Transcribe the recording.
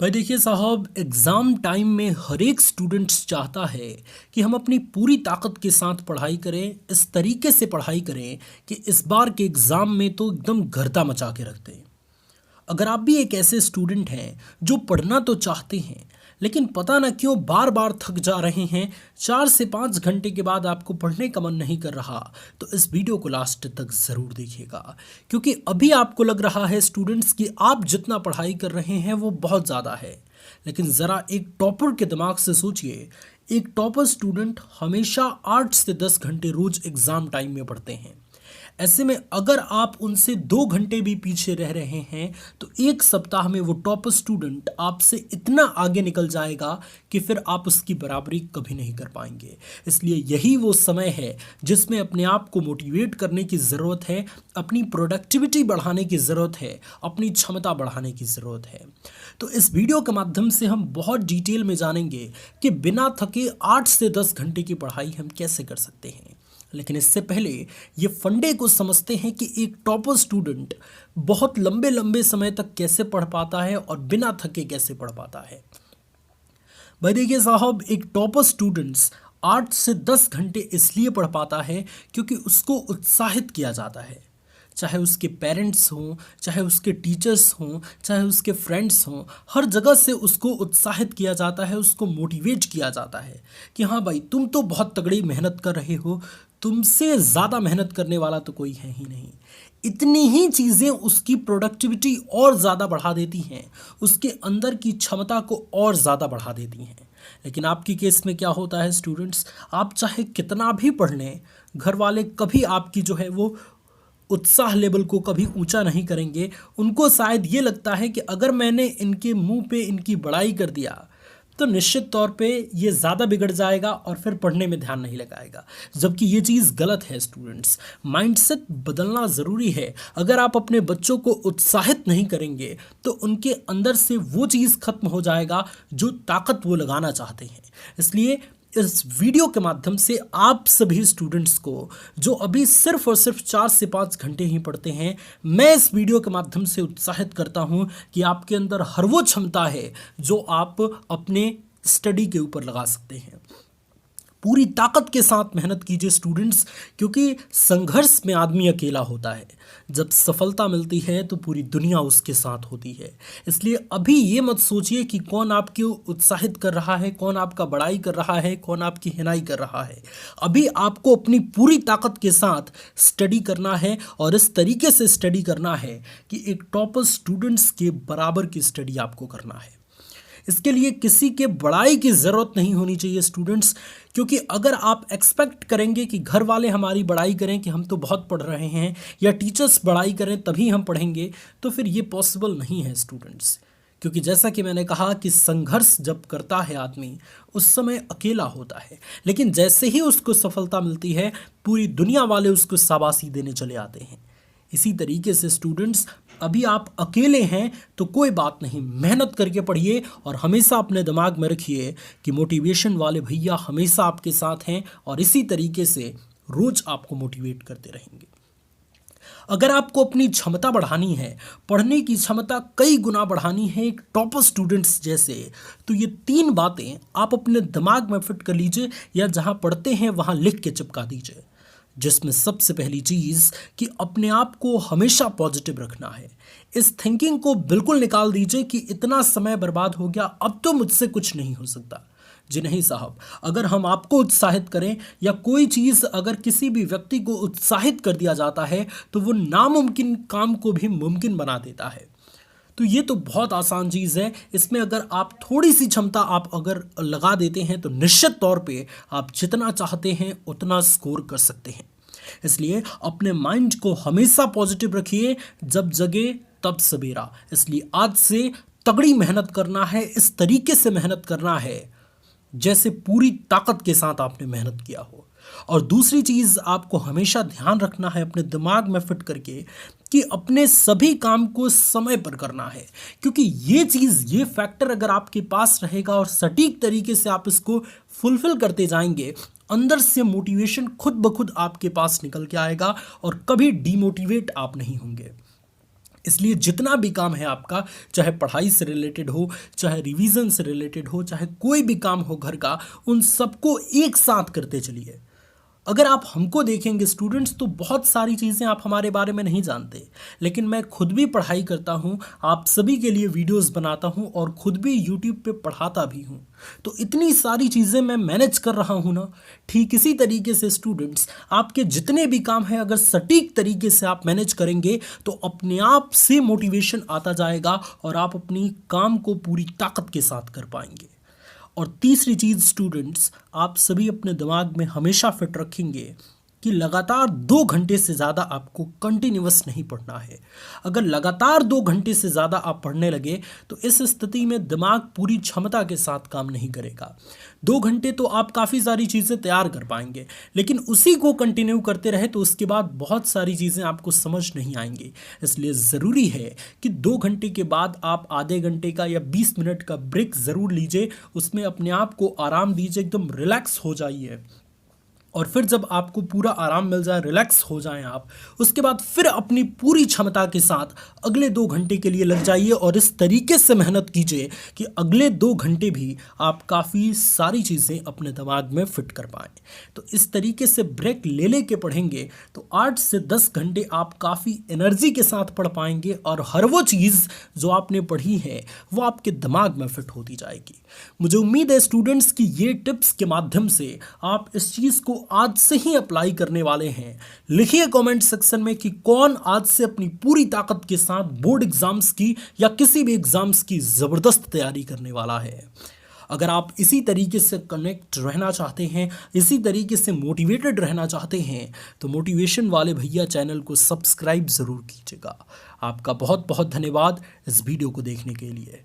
भाई देखिए साहब, एग्ज़ाम टाइम में हर एक स्टूडेंट्स चाहता है कि हम अपनी पूरी ताकत के साथ पढ़ाई करें, इस तरीके से पढ़ाई करें कि इस बार के एग्ज़ाम में तो एकदम गर्दा मचा के रख दें। अगर आप भी एक ऐसे स्टूडेंट हैं जो पढ़ना तो चाहते हैं लेकिन पता ना क्यों बार बार थक जा रहे हैं, 4 से 5 घंटे के बाद आपको पढ़ने का मन नहीं कर रहा, तो इस वीडियो को लास्ट तक ज़रूर देखिएगा। क्योंकि अभी आपको लग रहा है स्टूडेंट्स कि आप जितना पढ़ाई कर रहे हैं वो बहुत ज़्यादा है, लेकिन ज़रा एक टॉपर के दिमाग से सोचिए। एक टॉपर स्टूडेंट हमेशा 8 से 10 घंटे रोज़ एग्ज़ाम टाइम में पढ़ते हैं। ऐसे में अगर आप उनसे 2 घंटे भी पीछे रह रहे हैं तो एक सप्ताह में वो टॉप स्टूडेंट आपसे इतना आगे निकल जाएगा कि फिर आप उसकी बराबरी कभी नहीं कर पाएंगे। इसलिए यही वो समय है जिसमें अपने आप को मोटिवेट करने की ज़रूरत है, अपनी प्रोडक्टिविटी बढ़ाने की ज़रूरत है, अपनी क्षमता बढ़ाने की ज़रूरत है। तो इस वीडियो के माध्यम से हम बहुत डिटेल में जानेंगे कि बिना थके 8 से 10 घंटे की पढ़ाई हम कैसे कर सकते हैं। लेकिन इससे पहले ये फंडे को समझते हैं कि एक टॉपर स्टूडेंट बहुत लंबे लंबे समय तक कैसे पढ़ पाता है और बिना थके कैसे पढ़ पाता है। भाई देखिए साहब, एक टॉपर स्टूडेंट्स 8 से 10 घंटे इसलिए पढ़ पाता है क्योंकि उसको उत्साहित किया जाता है। चाहे उसके पेरेंट्स हों, चाहे उसके टीचर्स हों, चाहे उसके फ्रेंड्स हों, हर जगह से उसको उत्साहित किया जाता है, उसको मोटिवेट किया जाता है कि हाँ भाई, तुम तो बहुत तगड़ी मेहनत कर रहे हो, तुमसे ज़्यादा मेहनत करने वाला तो कोई है ही नहीं। इतनी ही चीज़ें उसकी प्रोडक्टिविटी और ज़्यादा बढ़ा देती हैं, उसके अंदर की क्षमता को और ज़्यादा बढ़ा देती हैं। लेकिन आपकी केस में क्या होता है स्टूडेंट्स, आप चाहे कितना भी पढ़ लें, घर वाले कभी आपकी जो है वो उत्साह लेवल को कभी ऊंचा नहीं करेंगे। उनको शायद ये लगता है कि अगर मैंने इनके मुंह पे इनकी बड़ाई कर दिया तो निश्चित तौर पे ये ज़्यादा बिगड़ जाएगा और फिर पढ़ने में ध्यान नहीं लगाएगा, जबकि ये चीज़ गलत है स्टूडेंट्स। माइंडसेट बदलना ज़रूरी है। अगर आप अपने बच्चों को उत्साहित नहीं करेंगे तो उनके अंदर से वो चीज़ खत्म हो जाएगा जो ताकत वो लगाना चाहते हैं। इसलिए इस वीडियो के माध्यम से आप सभी स्टूडेंट्स को जो अभी सिर्फ और सिर्फ 4 से 5 घंटे ही पढ़ते हैं, मैं इस वीडियो के माध्यम से उत्साहित करता हूं कि आपके अंदर हर वो क्षमता है जो आप अपने स्टडी के ऊपर लगा सकते हैं। पूरी ताकत के साथ मेहनत कीजिए स्टूडेंट्स, क्योंकि संघर्ष में आदमी अकेला होता है। जब सफलता मिलती है तो पूरी दुनिया उसके साथ होती है। इसलिए अभी ये मत सोचिए कि कौन आपको उत्साहित कर रहा है, कौन आपका बड़ाई कर रहा है, कौन आपकी हिनाई कर रहा है। अभी आपको अपनी पूरी ताकत के साथ स्टडी करना है और इस तरीके से स्टडी करना है कि एक टॉपर स्टूडेंट्स के बराबर की स्टडी आपको करना है। इसके लिए किसी के बड़ाई की ज़रूरत नहीं होनी चाहिए स्टूडेंट्स, क्योंकि अगर आप एक्सपेक्ट करेंगे कि घर वाले हमारी बड़ाई करें कि हम तो बहुत पढ़ रहे हैं, या टीचर्स बड़ाई करें तभी हम पढ़ेंगे, तो फिर ये पॉसिबल नहीं है स्टूडेंट्स। क्योंकि जैसा कि मैंने कहा कि संघर्ष जब करता है आदमी, उस समय अकेला होता है, लेकिन जैसे ही उसको सफलता मिलती है पूरी दुनिया वाले उसको शाबाशी देने चले आते हैं। इसी तरीके से स्टूडेंट्स, अभी आप अकेले हैं तो कोई बात नहीं, मेहनत करके पढ़िए और हमेशा अपने दिमाग में रखिए कि मोटिवेशन वाले भैया हमेशा आपके साथ हैं और इसी तरीके से रोज आपको मोटिवेट करते रहेंगे। अगर आपको अपनी क्षमता बढ़ानी है, पढ़ने की क्षमता कई गुना बढ़ानी है एक टॉपर स्टूडेंट्स जैसे, तो ये 3 बातें आप अपने दिमाग में फिट कर लीजिए या जहां पढ़ते हैं वहां लिख के चिपका दीजिए। जिसमें सबसे पहली चीज़ कि अपने आप को हमेशा पॉजिटिव रखना है। इस थिंकिंग को बिल्कुल निकाल दीजिए कि इतना समय बर्बाद हो गया, अब तो मुझसे कुछ नहीं हो सकता। जी नहीं साहब, अगर हम आपको उत्साहित करें या कोई चीज़ अगर किसी भी व्यक्ति को उत्साहित कर दिया जाता है तो वो नामुमकिन काम को भी मुमकिन बना देता है। तो ये तो बहुत आसान चीज़ है। इसमें अगर आप थोड़ी सी क्षमता आप अगर लगा देते हैं तो निश्चित तौर पे आप जितना चाहते हैं उतना स्कोर कर सकते हैं। इसलिए अपने माइंड को हमेशा पॉजिटिव रखिए, जब जगे तब सवेरा। इसलिए आज से तगड़ी मेहनत करना है, इस तरीके से मेहनत करना है जैसे पूरी ताकत के साथ आपने मेहनत किया हो। और दूसरी चीज़ आपको हमेशा ध्यान रखना है अपने दिमाग में फिट करके कि अपने सभी काम को समय पर करना है, क्योंकि ये चीज़, ये फैक्टर अगर आपके पास रहेगा और सटीक तरीके से आप इसको फुलफिल करते जाएंगे, अंदर से मोटिवेशन खुद ब खुद आपके पास निकल के आएगा और कभी डीमोटिवेट आप नहीं होंगे। इसलिए जितना भी काम है आपका, चाहे पढ़ाई से रिलेटेड हो, चाहे रिवीजन से रिलेटेड हो, चाहे कोई भी काम हो घर का, उन सबको एक साथ करते चलिए। अगर आप हमको देखेंगे स्टूडेंट्स, तो बहुत सारी चीज़ें आप हमारे बारे में नहीं जानते, लेकिन मैं खुद भी पढ़ाई करता हूँ, आप सभी के लिए वीडियोस बनाता हूँ और खुद भी यूट्यूब पे पढ़ाता भी हूँ। तो इतनी सारी चीज़ें मैं मैनेज कर रहा हूँ ना। ठीक इसी तरीके से स्टूडेंट्स, आपके जितने भी काम हैं अगर सटीक तरीके से आप मैनेज करेंगे तो अपने आप से मोटिवेशन आता जाएगा और आप अपनी काम को पूरी ताकत के साथ कर पाएंगे। और तीसरी चीज़ स्टूडेंट्स, आप सभी अपने दिमाग में हमेशा फिट रखेंगे कि लगातार 2 घंटे से ज़्यादा आपको कंटिन्यूअस नहीं पढ़ना है। अगर लगातार 2 घंटे से ज़्यादा आप पढ़ने लगे तो इस स्थिति में दिमाग पूरी क्षमता के साथ काम नहीं करेगा। 2 घंटे तो आप काफ़ी सारी चीज़ें तैयार कर पाएंगे, लेकिन उसी को कंटिन्यू करते रहे तो उसके बाद बहुत सारी चीज़ें आपको समझ नहीं आएंगी। इसलिए ज़रूरी है कि 2 घंटे के बाद आप आधे घंटे का या 20 मिनट का ब्रेक ज़रूर लीजिए, उसमें अपने आप को आराम दीजिए, एकदम रिलैक्स हो जाइए। और फिर जब आपको पूरा आराम मिल जाए, रिलैक्स हो जाएं आप, उसके बाद फिर अपनी पूरी क्षमता के साथ अगले 2 घंटे के लिए लग जाइए और इस तरीके से मेहनत कीजिए कि अगले 2 घंटे भी आप काफ़ी सारी चीज़ें अपने दिमाग में फिट कर पाएँ। तो इस तरीके से ब्रेक ले लेके पढ़ेंगे तो 8 से 10 घंटे आप काफ़ी एनर्जी के साथ पढ़ पाएंगे और हर वो चीज़ जो आपने पढ़ी है वो आपके दिमाग में फिट होती जाएगी। मुझे उम्मीद है स्टूडेंट्स कि ये टिप्स के माध्यम से आप इस चीज़ को आज से ही अप्लाई करने वाले हैं। लिखिए कमेंट सेक्शन में कि कौन आज से अपनी पूरी ताकत के साथ बोर्ड एग्जाम्स की या किसी भी एग्जाम्स की ज़बरदस्त तैयारी करने वाला है। अगर आप इसी तरीके से कनेक्ट रहना चाहते हैं, इसी तरीके से मोटिवेटेड रहना चाहते हैं, तो मोटिवेशन वाले भैया चैनल को सब्सक्राइब ज़रूर कीजिएगा। आपका बहुत बहुत धन्यवाद इस वीडियो को देखने के लिए।